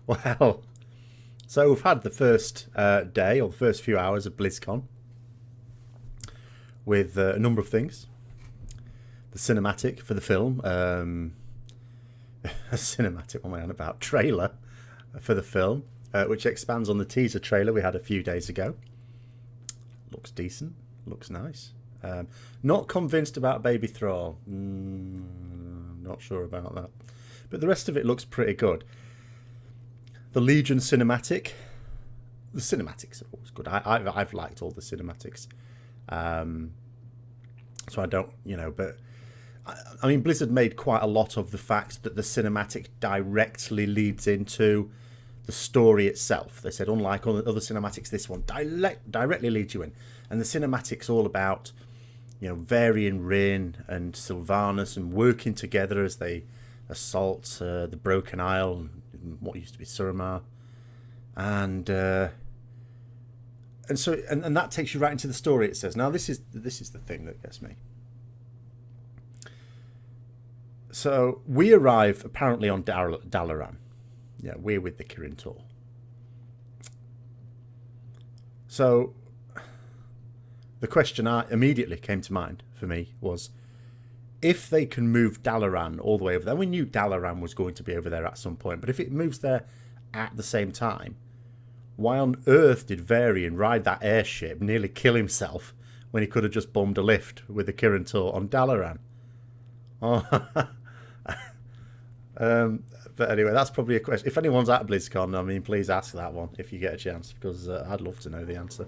Well, so we've had the first day or the first few hours of BlizzCon with a number of things. The cinematic for the film, a cinematic, what am I on about? Trailer for the film, which expands on the teaser trailer we had a few days ago. Looks decent, looks nice. Not convinced about Baby Thrall. Not sure about that. But the rest of it looks pretty good. The Legion cinematic. The cinematics are always good. I've liked all the cinematics. So I don't, but I mean, Blizzard made quite a lot of the fact that the cinematic directly leads into the story itself. They said, unlike other cinematics, this one directly leads you in. And the cinematic's all about, Varian Wrynn and Sylvanas and working together as they assault the Broken Isle, what used to be Suramar. And so that takes you right into the story, it says. Now, this is the thing that gets me. So we arrive apparently on Dalaran. Yeah, we're with the Kirin Tor. So the question immediately came to mind for me was, if they can move Dalaran all the way over there, we knew Dalaran was going to be over there at some point, but if it moves there at the same time, why on earth did Varian ride that airship, nearly kill himself, when he could have just bombed a lift with the Kirin Tor on Dalaran? Oh, but anyway, that's probably a question. If anyone's at BlizzCon, I mean, please ask that one if you get a chance, because I'd love to know the answer.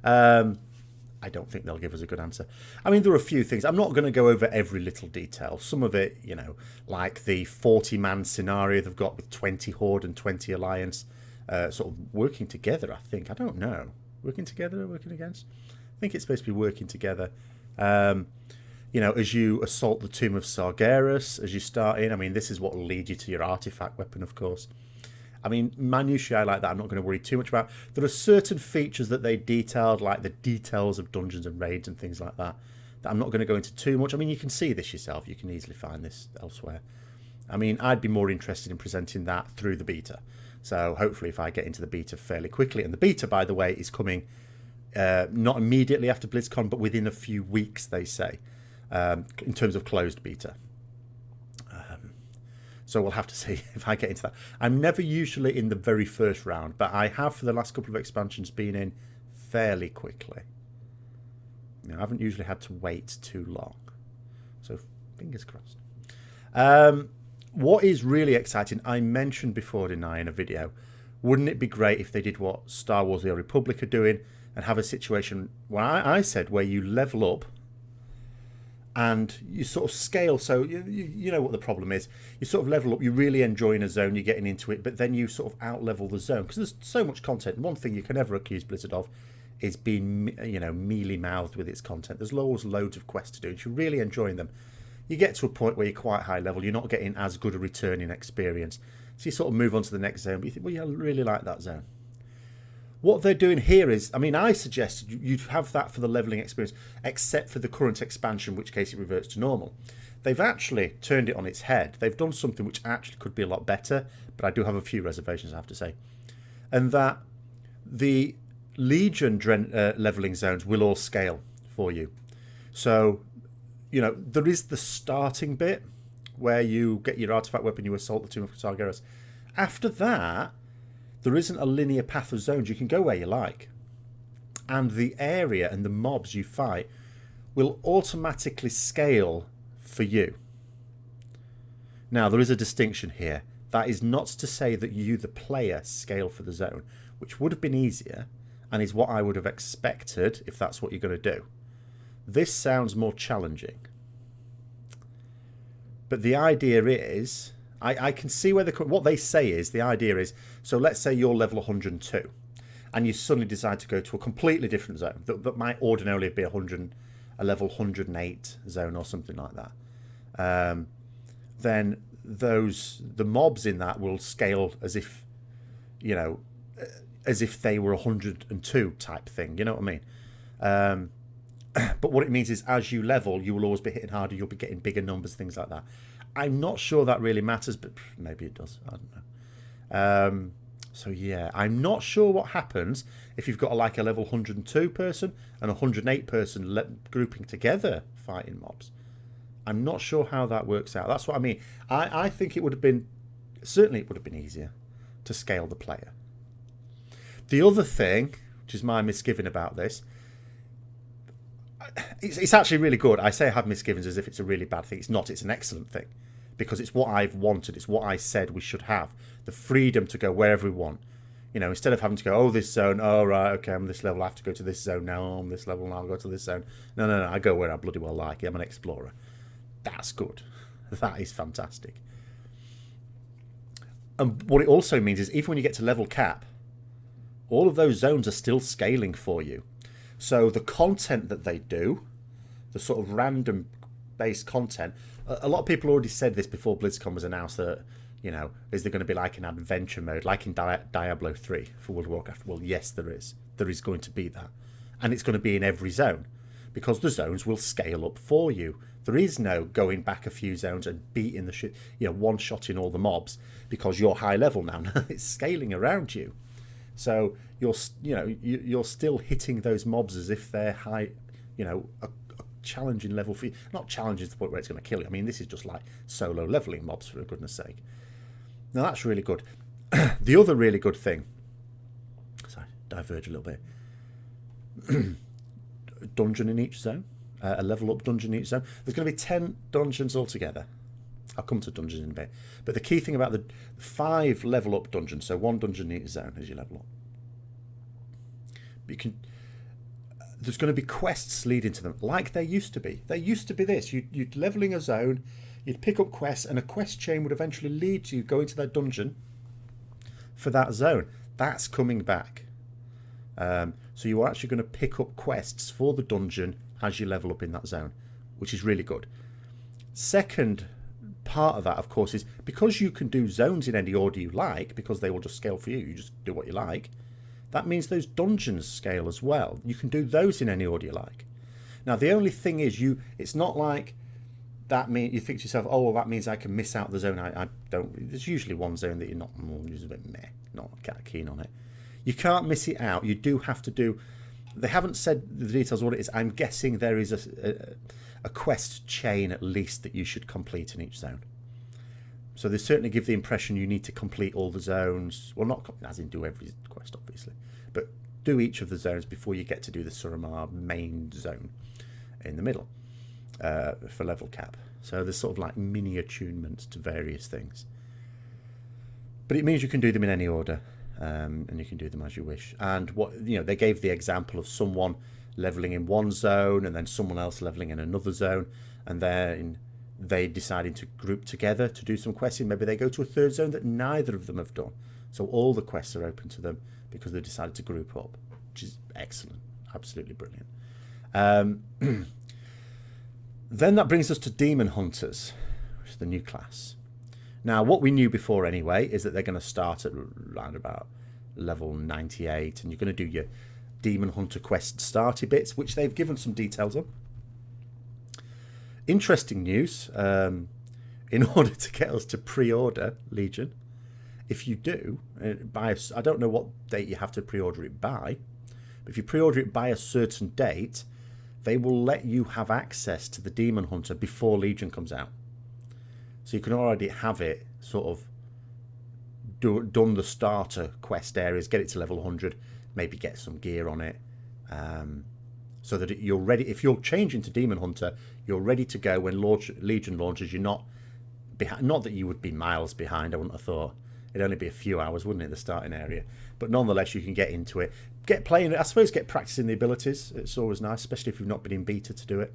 I don't think they'll give us a good answer. I mean, there are a few things. I'm not going to go over every little detail. Some of it, like the 40-man scenario they've got with 20 Horde and 20 Alliance, sort of working together, I think. I don't know. Working together or working against? I think it's supposed to be working together. As you assault the Tomb of Sargeras, as you start in, I mean, this is what will lead you to your artifact weapon, of course. I mean, minutiae like that I'm not going to worry too much about. There are certain features that they detailed, like the details of dungeons and raids and things like that, that I'm not going to go into too much. I mean, you can see this yourself. You can easily find this elsewhere. I mean, I'd be more interested in presenting that through the beta. So hopefully if I get into the beta fairly quickly. And the beta, by the way, is coming not immediately after BlizzCon, but within a few weeks, they say, in terms of closed beta. So we'll have to see if I get into that. I'm never usually in the very first round, but I have for the last couple of expansions been in fairly quickly. I haven't usually had to wait too long. So fingers crossed. What is really exciting, I mentioned before, didn't I, in a video, wouldn't it be great if they did what Star Wars The Old Republic are doing and have a situation where I said where you level up and you sort of scale. So you know what the problem is. You sort of level up, you're really enjoying a zone, you're getting into it, but then you sort of out-level the zone. Because there's so much content. One thing you can never accuse Blizzard of is being, mealy-mouthed with its content. There's always loads of quests to do. If you're really enjoying them, you get to a point where you're quite high level. You're not getting as good a returning experience. So you sort of move on to the next zone, but you think, well, yeah, I really like that zone. What they're doing here is, I mean, I suggested you'd have that for the leveling experience, except for the current expansion, in which case it reverts to normal. They've actually turned it on its head. They've done something which actually could be a lot better, but I do have a few reservations, I have to say. And that the Legion leveling zones will all scale for you. So, there is the starting bit where you get your artifact weapon, you assault the Tomb of Sargeras. After that, there isn't a linear path of zones. You can go where you like. And the area and the mobs you fight will automatically scale for you. Now, there is a distinction here. That is not to say that you, the player, scale for the zone, which would have been easier and is what I would have expected if that's what you're going to do. This sounds more challenging. But the idea is, I can see where what they say is, the idea is, so let's say you're level 102 and you suddenly decide to go to a completely different zone that might ordinarily be a level 108 zone or something like that. Then the mobs in that will scale as if, as if they were 102 type thing. You know what I mean? But what it means is as you level, you will always be hitting harder. You'll be getting bigger numbers, things like that. I'm not sure that really matters, but maybe it does. I don't know. So yeah, I'm not sure what happens if you've got like a level 102 person and a 108 person grouping together fighting mobs. I'm not sure how that works out. That's what I mean. I think it would have been, certainly it would have been easier to scale the player. The other thing, which is my misgiving about this, it's actually really good. I say I have misgivings as if it's a really bad thing. It's not. It's an excellent thing because it's what I've wanted. It's what I said we should have. The freedom to go wherever we want. You know, instead of having to go, oh, this zone, oh, right, okay, I'm this level, I have to go to this zone now, I'm this level, now I'll go to this zone. No, I go where I bloody well like. I'm an explorer. That's good. That is fantastic. And what it also means is even when you get to level cap, all of those zones are still scaling for you. So the content that they do, the sort of random based content, a lot of people already said this before BlizzCon was announced that, you know, is there going to be like an adventure mode, like in Diablo 3 for World of Warcraft? Well, yes, there is. There is going to be that. And it's going to be in every zone because the zones will scale up for you. There is no going back a few zones and beating the shit, you know, one-shotting all the mobs because you're high level now. It's scaling around you. So you're still hitting those mobs as if they're high, you know, a challenging level for you. Not challenging to the point where it's going to kill you. I mean, this is just like solo leveling mobs, for goodness sake. Now that's really good. The other really good thing, sorry, diverge a little bit. Dungeon in each zone, a level up dungeon in each zone. There's going to be 10 dungeons altogether. I'll come to dungeons in a bit. But the key thing about the 5 level up dungeons, so 1 dungeon in each zone as you level up. But there's going to be quests leading to them, like there used to be. There used to be this. You'd leveling a zone, you'd pick up quests, and a quest chain would eventually lead to you going to that dungeon for that zone. That's coming back. So you're actually going to pick up quests for the dungeon as you level up in that zone, which is really good. Second part of that, of course, is because you can do zones in any order you like, because they will just scale for you, you just do what you like, that means those dungeons scale as well. You can do those in any order you like. Now, the only thing is, it's not like that means you think to yourself, oh, well, that means I can miss out the zone. I don't. There's usually one zone that you're not, a bit meh, not keen on it. You can't miss it out. You do have to do. They haven't said the details of what it is. I'm guessing there is a quest chain at least that you should complete in each zone. So they certainly give the impression you need to complete all the zones. Well, not as in do every quest, obviously, but do each of the zones before you get to do the Suramar main zone in the middle for level cap. So there's sort of like mini attunements to various things. But it means you can do them in any order, and you can do them as you wish. And they gave the example of someone leveling in one zone and then someone else leveling in another zone, and then they decided to group together to do some questing. Maybe they go to a third zone that neither of them have done. So all the quests are open to them because they decided to group up, which is excellent, absolutely brilliant. Then that brings us to Demon Hunters, which is the new class. Now, what we knew before anyway is that they're going to start at around about level 98, and you're going to do your Demon Hunter quest starty bits, which they've given some details on. Interesting news, in order to get us to pre-order Legion, if you do, I don't know what date you have to pre-order it by, but if you pre-order it by a certain date, they will let you have access to the Demon Hunter before Legion comes out. So you can already have it sort of done the starter quest areas, get it to level 100, maybe get some gear on it, so that you're ready. If you're changing to Demon Hunter, you're ready to go when Legion launches. You're not behind. Not that you would be miles behind. I wouldn't have thought. It'd only be a few hours, wouldn't it, the starting area? But nonetheless, you can get into it, get playing. I suppose get practicing the abilities. It's always nice, especially if you've not been in beta to do it.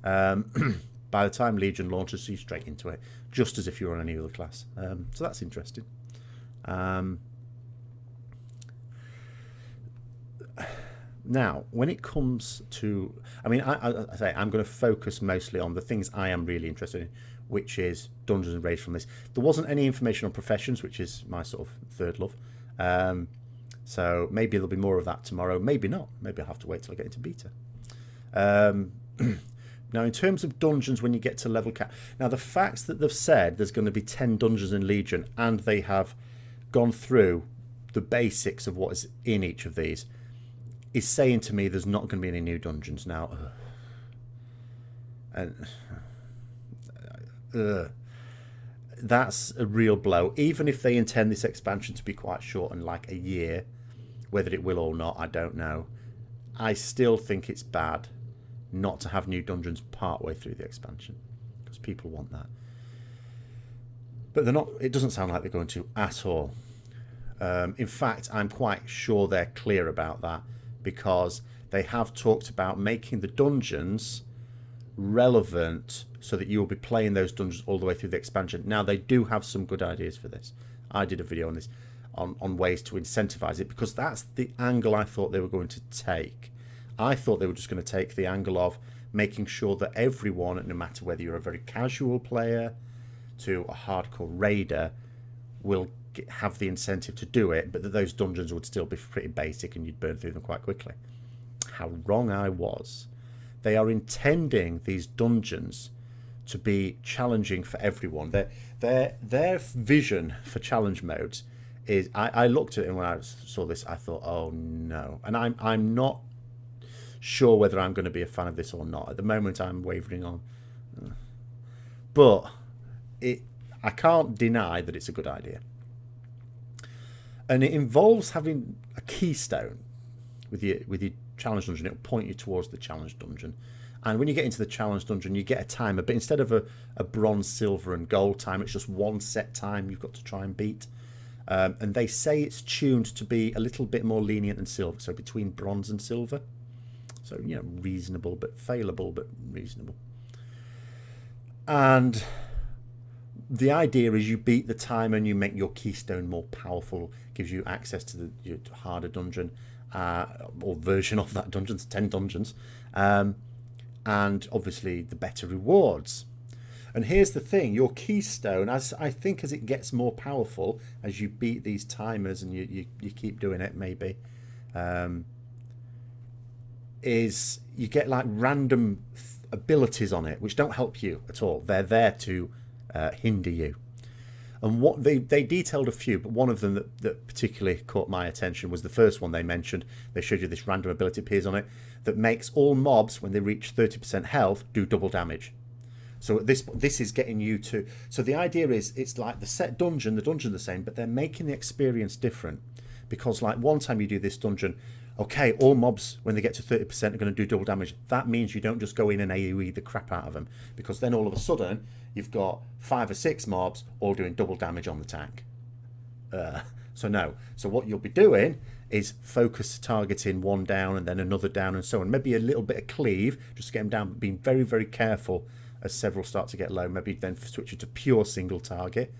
By the time Legion launches, so you're straight into it, just as if you were on any other class. So that's interesting. Now, when it comes to, I mean, I say I'm going to focus mostly on the things I am really interested in, which is Dungeons and Raids from this. There wasn't any information on professions, which is my sort of third love. So maybe there'll be more of that tomorrow. Maybe not. Maybe I'll have to wait till I get into beta. Now, in terms of dungeons, when you get to level cap, now the fact that they've said there's going to be 10 dungeons in Legion, and they have gone through the basics of what is in each of these, is saying to me there's not going to be any new dungeons now. And that's a real blow. Even if they intend this expansion to be quite short and like a year, whether it will or not, I don't know. I still think it's bad not to have new dungeons partway through the expansion, because people want that. But they're not. It doesn't sound like they're going to at all. In fact, I'm quite sure they're clear about that, because they have talked about making the dungeons relevant so that you'll be playing those dungeons all the way through the expansion. Now, they do have some good ideas for this. I did a video on this, on ways to incentivize it, because that's the angle I thought they were going to take. I thought they were just going to take the angle of making sure that everyone, no matter whether you're a very casual player to a hardcore raider, will have the incentive to do it, but that those dungeons would still be pretty basic and you'd burn through them quite quickly. How wrong I was. They are intending these dungeons to be challenging for everyone. Their vision for challenge modes is, I looked at it, and when I saw this, I thought, oh no. And I'm not sure whether I'm going to be a fan of this or not. At the moment, I'm wavering on. But I can't deny that it's a good idea. And it involves having a keystone with your challenge dungeon. It'll point you towards the challenge dungeon. And when you get into the challenge dungeon, you get a timer. But instead of a bronze, silver, and gold time, it's just one set time you've got to try and beat. And they say it's tuned to be a little bit more lenient than silver, so between bronze and silver. So, you know, reasonable, but failable, but reasonable. And the idea is you beat the timer and you make your keystone more powerful, gives you access to your harder dungeon, or version of that dungeon, 10 dungeons, and obviously the better rewards. And here's the thing, your keystone, as it gets more powerful, as you beat these timers and you keep doing it, maybe, is you get like random abilities on it, which don't help you at all. They're there to hinder you. And what they detailed a few, but one of them that particularly caught my attention was the first one they mentioned. They showed you this random ability appears on it that makes all mobs, when they reach 30% health, do double damage. So this is getting you to... So the idea is, it's like the set dungeon, the dungeon's the same, but they're making the experience different. Because like one time you do this dungeon, okay, all mobs, when they get to 30%, are going to do double damage. That means you don't just go in and AoE the crap out of them, because then all of a sudden you've got 5 or 6 mobs all doing double damage on the tank. So no. So what you'll be doing is focus targeting one down and then another down and so on. Maybe a little bit of cleave, just to get them down, but being very, very careful as several start to get low. Maybe then switch it to pure single target.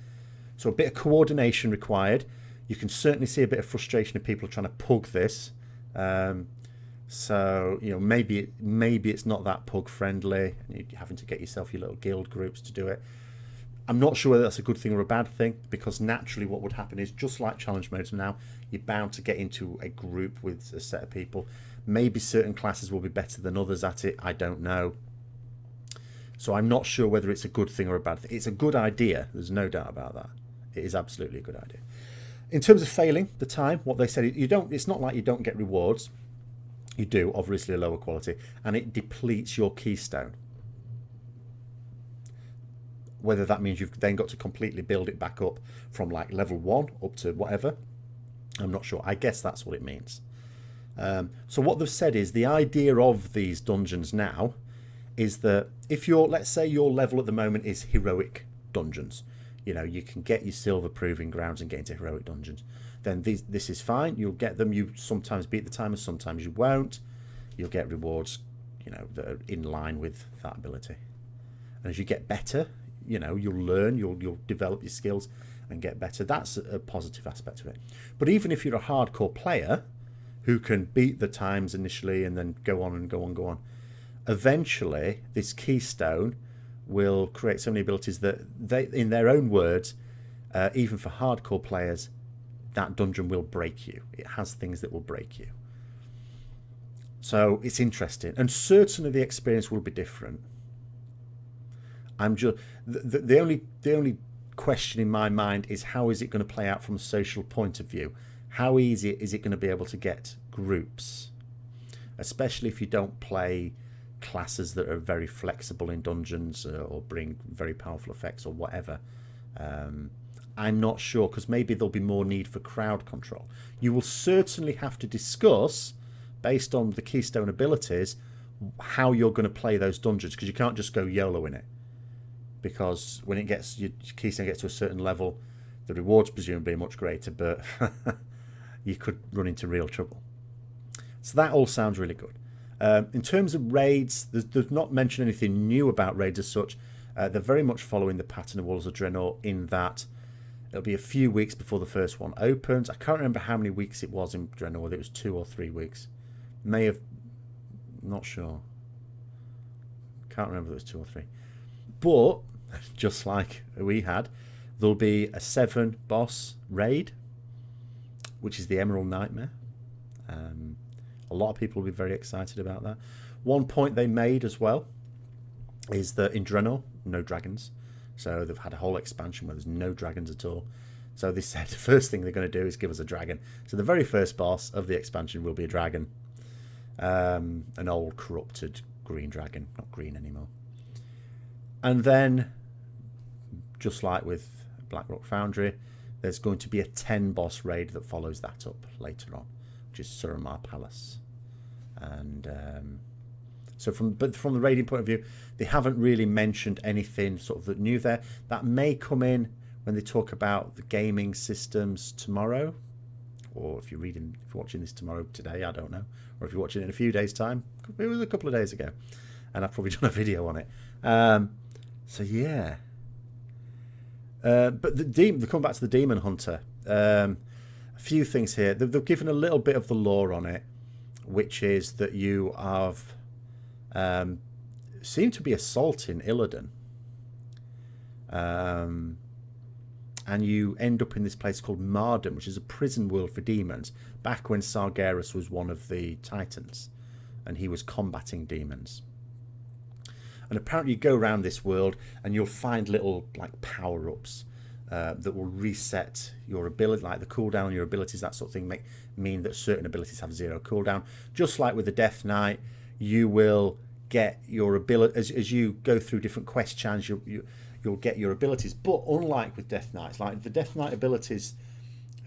So a bit of coordination required. You can certainly see a bit of frustration of people trying to pug this. So, you know, maybe it's not that pug friendly, and you're having to get yourself your little guild groups to do it. I'm not sure whether that's a good thing or a bad thing, because naturally what would happen is, just like challenge modes now, you're bound to get into a group with a set of people. Maybe certain classes will be better than others at it, I don't know. So I'm not sure whether it's a good thing or a bad thing. It's a good idea, there's no doubt about that. It is absolutely a good idea. In terms of failing the time, what they said, it's not like you don't get rewards. You do, obviously a lower quality, and it depletes your keystone. Whether that means you've then got to completely build it back up from like level 1 up to whatever, I'm not sure. I guess that's what it means. So what they've said is, the idea of these dungeons now is that if you're, let's say your level at the moment is heroic dungeons, you know, you can get your silver proving grounds and get into heroic dungeons, then this is fine. You'll get them. You sometimes beat the timer, sometimes you won't. You'll get rewards, you know, that are in line with that ability. And as you get better, you know, you'll learn, you'll develop your skills and get better. That's a positive aspect of it. But even if you're a hardcore player who can beat the times initially and then go on and go on, eventually this keystone will create so many abilities that they, in their own words, even for hardcore players, that dungeon will break you. It has things that will break you. So it's interesting. And certainly the experience will be different. I'm just the only question in my mind is how is it going to play out from a social point of view? How easy is it going to be able to get groups, especially if you don't play classes that are very flexible in dungeons or bring very powerful effects or whatever. I'm not sure, because maybe there'll be more need for crowd control. You will certainly have to discuss, based on the Keystone abilities, how you're going to play those dungeons, because you can't just go YOLO in it. Because when it gets your Keystone gets to a certain level, the rewards presumably are much greater, but you could run into real trouble. So that all sounds really good. In terms of raids, there's not mentioned anything new about raids as such. They're very much following the pattern of Walls of Draenor in that it'll be a few weeks before the first one opens. I can't remember how many weeks it was in Draenor, whether it was 2 or 3 weeks. May have... not sure. Can't remember if it was 2 or 3. But, just like we had, there'll be a 7 boss raid, which is the Emerald Nightmare. A lot of people will be very excited about that. One point they made as well is that in Draenor, no dragons. So they've had a whole expansion where there's no dragons at all. So they said the first thing they're going to do is give us a dragon. So the very first boss of the expansion will be a dragon. An old corrupted green dragon, not green anymore. And then, just like with Blackrock Foundry, there's going to be a 10 boss raid that follows that up later on, which is Suramar Palace. And so from the raiding point of view, they haven't really mentioned anything sort of that new there. That may come in when they talk about the gaming systems tomorrow, or if you're watching this today, I don't know, or if you're watching it in a few days' time. It was a couple of days ago, and I've probably done a video on it. So yeah. But they come back to the Demon Hunter. A few things here. They've given a little bit of the lore on it, which is that you have seem to be assaulting Illidan. And you end up in this place called Marden, which is a prison world for demons, back when Sargeras was one of the Titans, and he was combating demons. And apparently you go around this world and you'll find little like power-ups that will reset your ability, like the cooldown on your abilities, that sort of thing, mean that certain abilities have 0 cooldown. Just like with the Death Knight, you will get your ability as you go through different quest channels. You'll get your abilities, but unlike with Death Knights, like the Death Knight abilities,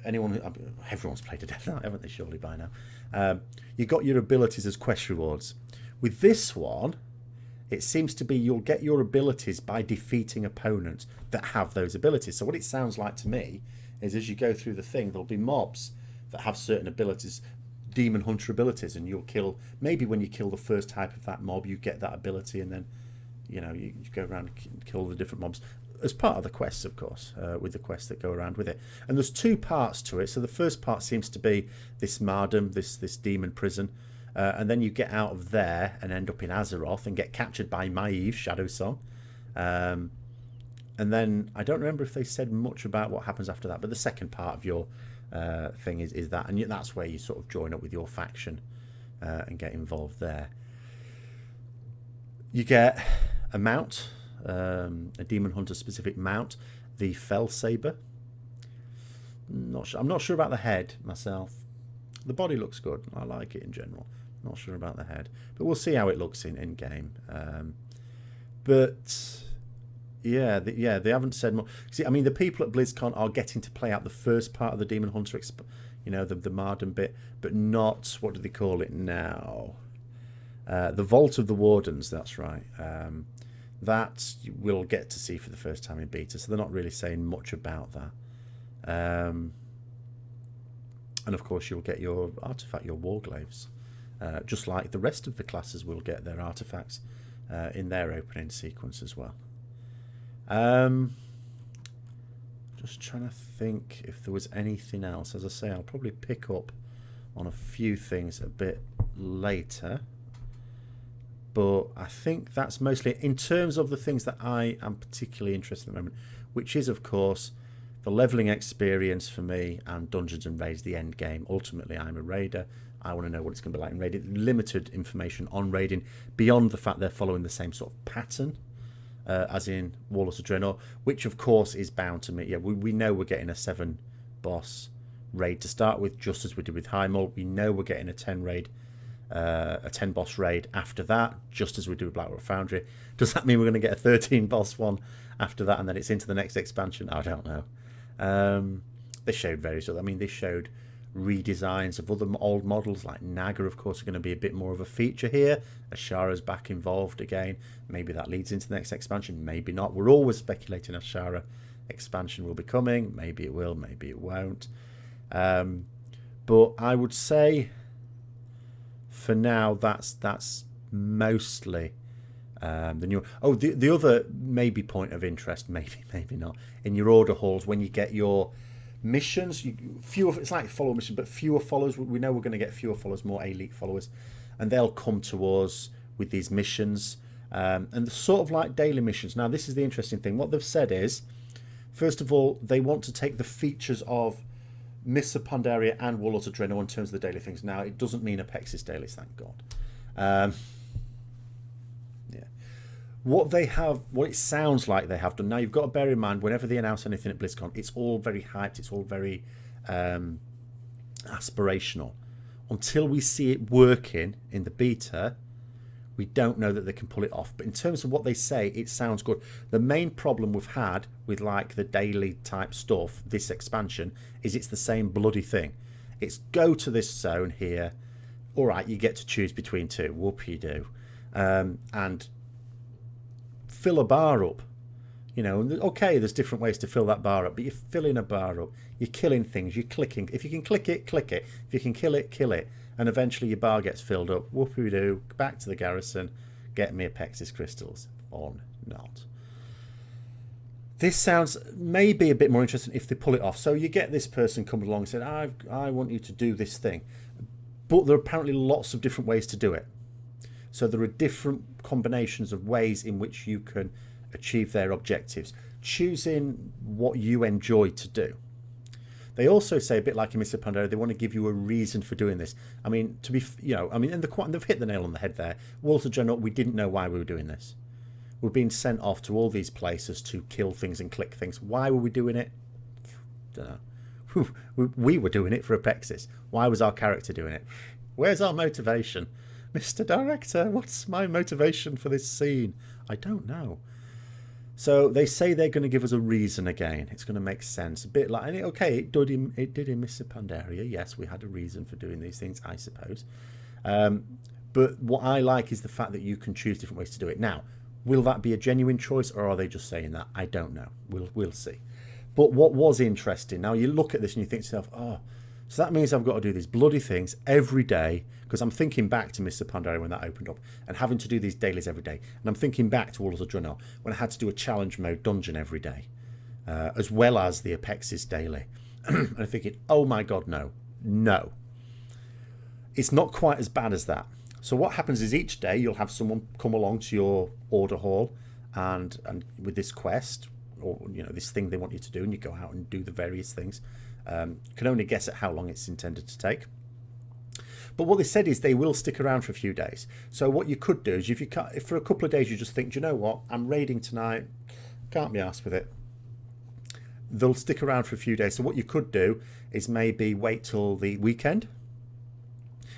everyone's played a Death Knight, haven't they? Surely by now. You got your abilities as quest rewards. With this one, it seems to be you'll get your abilities by defeating opponents that have those abilities. So what it sounds like to me is as you go through the thing, there'll be mobs that have certain abilities, demon hunter abilities, and you'll kill, maybe when you kill the first type of that mob, you get that ability, and then you go around and kill the different mobs as part of the quests, of course, with the quests that go around with it. And there's 2 parts to it. So the first part seems to be this Mardum, this demon prison. And then you get out of there and end up in Azeroth and get captured by Maeve, Shadow Song. And then I don't remember if they said much about what happens after that, but the second part of your thing is that, and that's where you sort of join up with your faction and get involved there. You get a mount, a Demon Hunter specific mount, the Fell Saber. I'm not sure about the head myself. The body looks good. I like it in general. Not sure about the head, but we'll see how it looks in game. But yeah, they haven't said more. See, I mean, the people at BlizzCon are getting to play out the first part of the Demon Hunter, the Marden bit, but not, what do they call it now? The Vault of the Wardens. That's right. That we'll get to see for the first time in beta. So they're not really saying much about that. And of course, you'll get your artifact, your Warglaives. Just like the rest of the classes will get their artifacts in their opening sequence as well. Just trying to think if there was anything else. As I say, I'll probably pick up on a few things a bit later. But I think that's mostly in terms of the things that I am particularly interested in at the moment, which is, of course, the leveling experience for me and Dungeons and Raids, the end game. Ultimately, I'm a raider. I want to know what it's going to be like in raiding. Limited information on raiding beyond the fact they're following the same sort of pattern as in Warlords of Draenor, which of course is bound to meet. Yeah, we know we're getting a 7 boss raid to start with, just as we did with Highmull. We know we're getting a 10 raid, a 10 boss raid after that, just as we do with Blackrock Foundry. Does that mean we're going to get a 13 boss one after that, and then it's into the next expansion? I don't know. They showed various other. I mean, they showed redesigns of other old models, like Naga, of course, are going to be a bit more of a feature here. Ashara's back involved again. Maybe that leads into the next expansion, maybe not. We're always speculating Ashara expansion will be coming. Maybe it will, maybe it won't. But I would say for now that's mostly the new. Oh, the other maybe point of interest, maybe not, in your order halls when you get your missions, fewer. It's like follow mission, but fewer followers. We know we're going to get fewer followers, more elite followers, and they'll come to us with these missions, and sort of like daily missions. Now, this is the interesting thing. What they've said is, first of all, they want to take the features of Mists of Pandaria and Warlords of Draenor in terms of the daily things. Now, it doesn't mean Apexis dailies, thank God. What it sounds like they have done. Now, you've got to bear in mind, whenever they announce anything at BlizzCon, it's all very hyped, it's all very aspirational. Until we see it working in the beta, we don't know that they can pull it off. But in terms of what they say, it sounds good. The main problem we've had with like the daily type stuff, this expansion, is it's the same bloody thing. It's go to this zone here. All right, you get to choose between two. Whoop-you-do. And fill a bar up. You know, okay, there's different ways to fill that bar up, but you're filling a bar up. You're killing things. You're clicking. If you can click it, click it. If you can kill it, kill it. And eventually your bar gets filled up. Whoop-you-do. Back to the garrison. Get me Apexis crystals. Or not. This sounds maybe a bit more interesting if they pull it off. So you get this person coming along and saying, I want you to do this thing. But there are apparently lots of different ways to do it. So there are different combinations of ways in which you can achieve their objectives, choosing what you enjoy to do. They also say, a bit like in Mr. Pandora, they want to give you a reason for doing this. I mean, and they've hit the nail on the head there. Walter General, we didn't know why we were doing this. We're being sent off to all these places to kill things and click things. Why were we doing it? Don't know. We were doing it for Apexis. Why was our character doing it? Where's our motivation? Mr. Director, what's my motivation for this scene? I don't know. So they say they're going to give us a reason again. It's going to make sense. A bit like, okay, it did in Mr. Pandaria. Yes, we had a reason for doing these things, I suppose. But what I like is the fact that you can choose different ways to do it. Now, will that be a genuine choice, or are they just saying that? I don't know. We'll see. But what was interesting, now you look at this and you think to yourself, oh, so that means I've got to do these bloody things every day, because I'm thinking back to Mr. Pandaria when that opened up, and having to do these dailies every day. And I'm thinking back to Warlords of Draenor when I had to do a challenge mode dungeon every day, as well as the Apexis daily. And I'm thinking, oh my God, no. It's not quite as bad as that. So what happens is each day you'll have someone come along to your order hall and with this quest, or this thing they want you to do, and you go out and do the various things. Can only guess at how long it's intended to take. But what they said is they will stick around for a few days. So what you could do is, if for a couple of days you just think, do you know what, I'm raiding tonight, can't be arsed with it, they'll stick around for a few days. So what you could do is maybe wait till the weekend,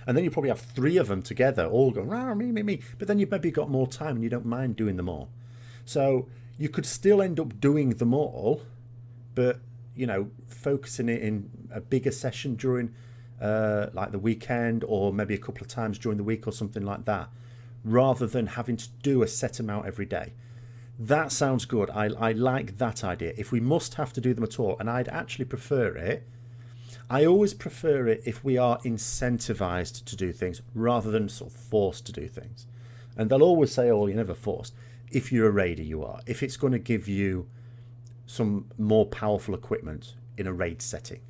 and then you probably have 3 of them together, all going, rah, me. But then you've maybe got more time and you don't mind doing them all. So you could still end up doing them all, but focusing it in a bigger session during like the weekend, or maybe a couple of times during the week or something like that, rather than having to do a set amount every day. That sounds good. I like that idea. If we must have to do them at all, and I'd actually prefer it, I always prefer it if we are incentivized to do things rather than sort of forced to do things. And they'll always say, oh, you're never forced. If you're a raider, you are. If it's going to give you some more powerful equipment in a raid setting,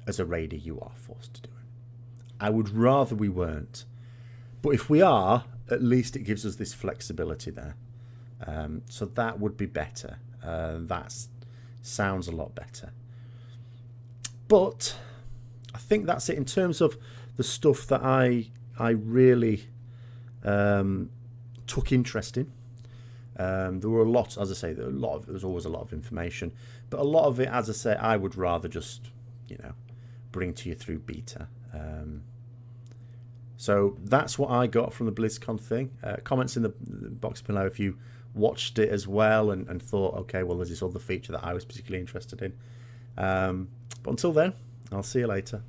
as a raider, you are forced to do it. I would rather we weren't. But if we are, at least it gives us this flexibility there. So that would be better. That sounds a lot better. But I think that's it in terms of the stuff that I really took interest in. There were a lot, as I say, there was always a lot of information, but a lot of it, as I say, I would rather just, bring to you through beta. So that's what I got from the BlizzCon thing. Comments in the box below if you watched it as well and thought, okay, well, there's this other feature that I was particularly interested in. But until then, I'll see you later.